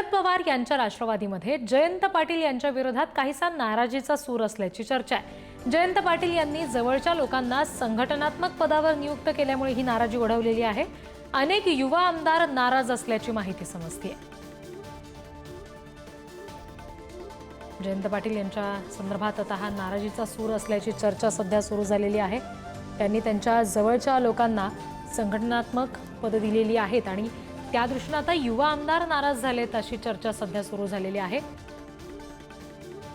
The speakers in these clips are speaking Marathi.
शरद पवार यांच्या राष्ट्रवादीमध्ये जयंत पाटील यांच्या विरोधात काहीसा नाराजीचा सूर असल्याची चर्चा आहे। जयंत पाटील यांनी जवळच्या लोकांना संघटनात्मक पदावर नियुक्त केल्यामुळे ही नाराजी ओढवलेली आहे। अनेक युवा आमदार नाराज असल्याची माहिती समजते। जयंत पाटील यांच्या संदर्भात आता हा नाराजीचा सूर असल्याची चर्चा सध्या सुरू झालेली आहे। त्यांनी त्यांच्या जवळच्या लोकांना संघटनात्मक पद दिलेली आहेत आणि त्या दृष्टीने आता युवा आमदार नाराज झालेत अशी चर्चा सध्या सुरू झालेली आहे।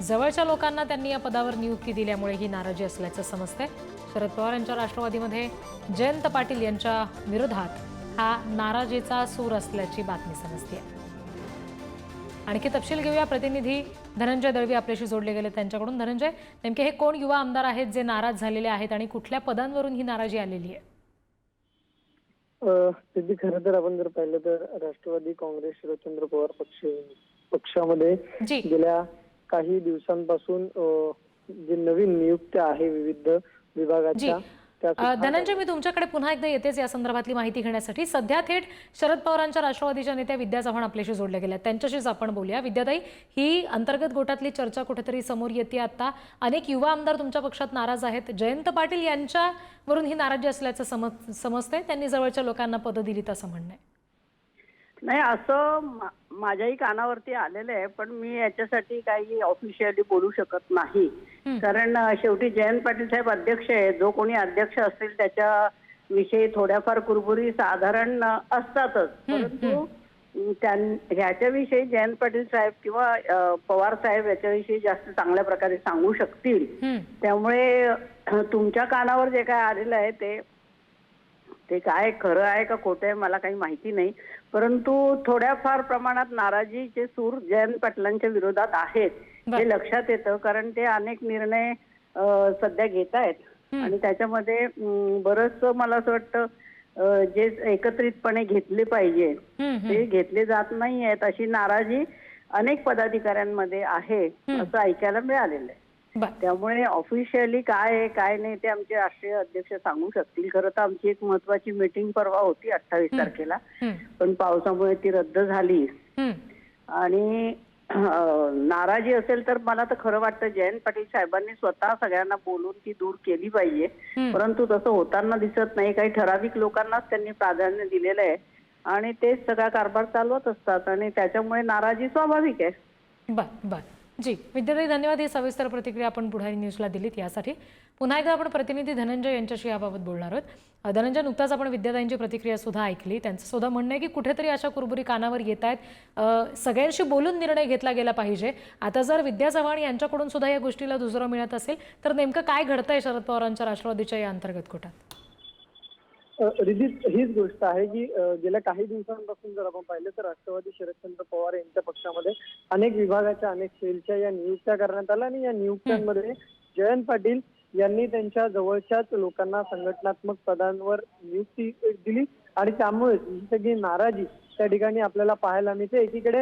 जवळच्या लोकांना त्यांनी या पदावर नियुक्ती दिल्यामुळे ही नाराजी असल्याचं समजतंय। शरद पवार यांच्या राष्ट्रवादीमध्ये जयंत पाटील यांच्या विरोधात हा नाराजीचा सूर असल्याची बातमी समजते। आणखी तपशील घेऊया। प्रतिनिधी धनंजय दळवी आपल्याशी जोडले गेले त्यांच्याकडून। धनंजय, नेमके हे कोण युवा आमदार आहेत जे नाराज झालेले आहेत आणि कुठल्या पदांवरून ही नाराजी आलेली आहे? सिद्धी, खरं तर आपण जर पाहिलं तर राष्ट्रवादी काँग्रेस शरदचंद्र पवार पक्षामध्ये गेल्या काही दिवसांपासून जे नवीन नियुक्त्या आहे विविध विभागाच्या। धनंजय, मी तुमच्याकडे पुन्हा एकदा येतेच या संदर्भातली माहिती घेण्यासाठी। सध्या थेट शरद पवारांच्या राष्ट्रवादीच्या नेत्या विद्या चव्हाण आपल्याशी जोडल्या गेल्या, त्यांच्याशीच आपण बोलूया। विद्याताई, ही अंतर्गत गोटातली चर्चा कुठेतरी समोर येते आता। अनेक युवा आमदार तुमच्या पक्षात नाराज आहेत। जयंत पाटील यांच्यावरून ही नाराजी असल्याचं समजतंय। त्यांनी जवळच्या लोकांना पद दिलीत असं म्हणणं आहे। नाही, असं माझ्याही कानावरती आलेलं आहे, पण मी याच्यासाठी काही ऑफिशियली बोलू शकत नाही। कारण शेवटी जयंत पाटील साहेब अध्यक्ष आहे। जो कोणी अध्यक्ष असतील त्याच्या विषयी थोड्याफार कुरबुरी साधारण असतातच, परंतु ह्याच्याविषयी जयंत पाटील साहेब किंवा पवार साहेब याच्याविषयी जास्त चांगल्या प्रकारे सांगू शकतील। त्यामुळे तुमच्या कानावर जे काय आलेलं आहे ते काय खरं आहे का खोटं आहे मला काही माहिती नाही, परंतु थोड्याफार प्रमाणात नाराजीचे सूर जयंत पाटलांच्या विरोधात आहेत हे लक्षात येतं। कारण ते अनेक निर्णय सध्या घेत आहेत आणि त्याच्यामध्ये बरंच मला असं वाटतं जे एकत्रितपणे घेतले पाहिजे ते घेतले जात नाही आहेत, अशी नाराजी अनेक पदाधिकाऱ्यांमध्ये आहे असं ऐकायला मिळालेलं आहे। त्यामुळे ऑफिशियली काय आहे काय नाही ते आमचे राष्ट्रीय अध्यक्ष सांगू शकतील। खरं तर आमची एक महत्वाची मीटिंग परवा होती 28 तारखेला, पण पावसामुळे ती रद्द झाली। आणि नाराजी असेल तर मला तर खरं वाटतं जयंत पाटील साहेबांनी स्वतः सगळ्यांना बोलून ती दूर केली पाहिजे, परंतु तसं होताना दिसत नाही। काही ठराविक लोकांनाच त्यांनी प्राधान्य दिलेलं आहे आणि तेच सगळा कारभार चालवत असतात आणि त्याच्यामुळे नाराजी स्वाभाविक आहे। बर जी विद्याताई, धन्यवाद। ही सविस्तर प्रतिक्रिया आपण पुढारी न्यूजला दिलीत यासाठी। पुन्हा एकदा आपण प्रतिनिधी धनंजय यांच्याशी याबाबत बोलणार आहोत। धनंजय, नुकताच आपण विद्याताईंची प्रतिक्रिया सुद्धा ऐकली। त्यांचं सुद्धा म्हणणं आहे की कुठेतरी अशा कुरबुरी कानावर येत आहेत, सगळ्यांशी बोलून निर्णय घेतला गेला पाहिजे। आता जर विद्या चव्हाण यांच्याकडून सुद्धा या गोष्टीला दुजोरा मिळत असेल तर नेमकं काय घडतंय शरद पवारांच्या राष्ट्रवादीच्या या अंतर्गत गोटात? रिधी, हीच गोष्ट आहे की गेल्या काही दिवसांपासून जर आपण पाहिलं तर राष्ट्रवादी शरदचंद्र पवार यांच्या पक्षामध्ये अनेक विभागाच्या अनेक सेलच्या या नियुक्त्या करण्यात आल्या आणि या नियुक्त्यांमध्ये जयंत पाटील यांनी त्यांच्या जवळच्याच लोकांना संघटनात्मक पदांवर नियुक्ती दिली आणि त्यामुळे ही सगळी नाराजी त्या ठिकाणी आपल्याला पाहायला मिळते। एकीकडे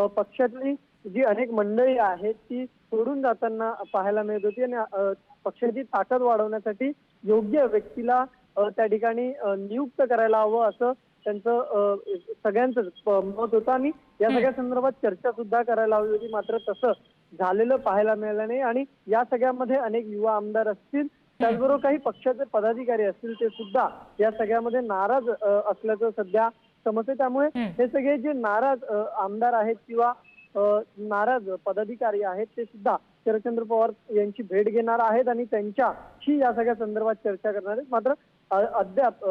पक्षातली जी अनेक मंडळी आहेत ती सोडून जाताना पाहायला मिळत होती आणि पक्षाची ताकद वाढवण्यासाठी योग्य व्यक्तीला त्या ठिकाणी नियुक्त करायला हवं असं त्यांचं सगळ्यांचं मत होतं आणि या सगळ्या संदर्भात चर्चा सुद्धा करायला हवी होती, मात्र तसं झालेलं पाहायला मिळालं नाही। आणि या सगळ्यामध्ये अनेक युवा आमदार असतील, त्याचबरोबर काही पक्षाचे पदाधिकारी असतील, ते सुद्धा या सगळ्यामध्ये नाराज असल्याचं सध्या समजते। त्यामुळे हे सगळे जे नाराज आमदार आहेत किंवा नाराज पदाधिकारी आहेत ते सुद्धा शरदचंद्र पवार यांची भेट घेणार आहेत आणि त्यांच्याशी या सगळ्या संदर्भात चर्चा करणार आहेत। मात्र अद्याप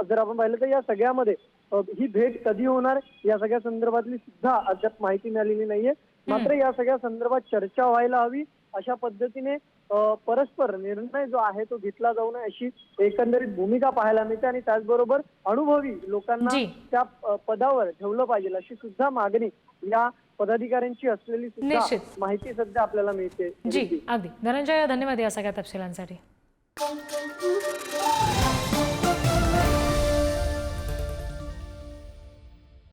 जर आपण पाहिलं तर या सगळ्यामध्ये ही भेट कधी होणार या सगळ्या संदर्भातली सुद्धा अद्याप माहिती मिळालेली नाहीये। मात्र या सगळ्या संदर्भात चर्चा व्हायला हवी, अशा पद्धतीने परस्पर निर्णय जो आहे तो घेतला जाऊ नये अशी एकंदरीत भूमिका पाहायला मिळते आणि त्याचबरोबर अनुभवी लोकांना त्या पदावर ठेवलं पाहिजे अशी सुद्धा मागणी या पदाधिकाऱ्यांची असलेली सुद्धा माहिती सध्या आपल्याला मिळते। जी, अगदी धनंजय, धन्यवाद या सगळ्या तपशिलांसाठी।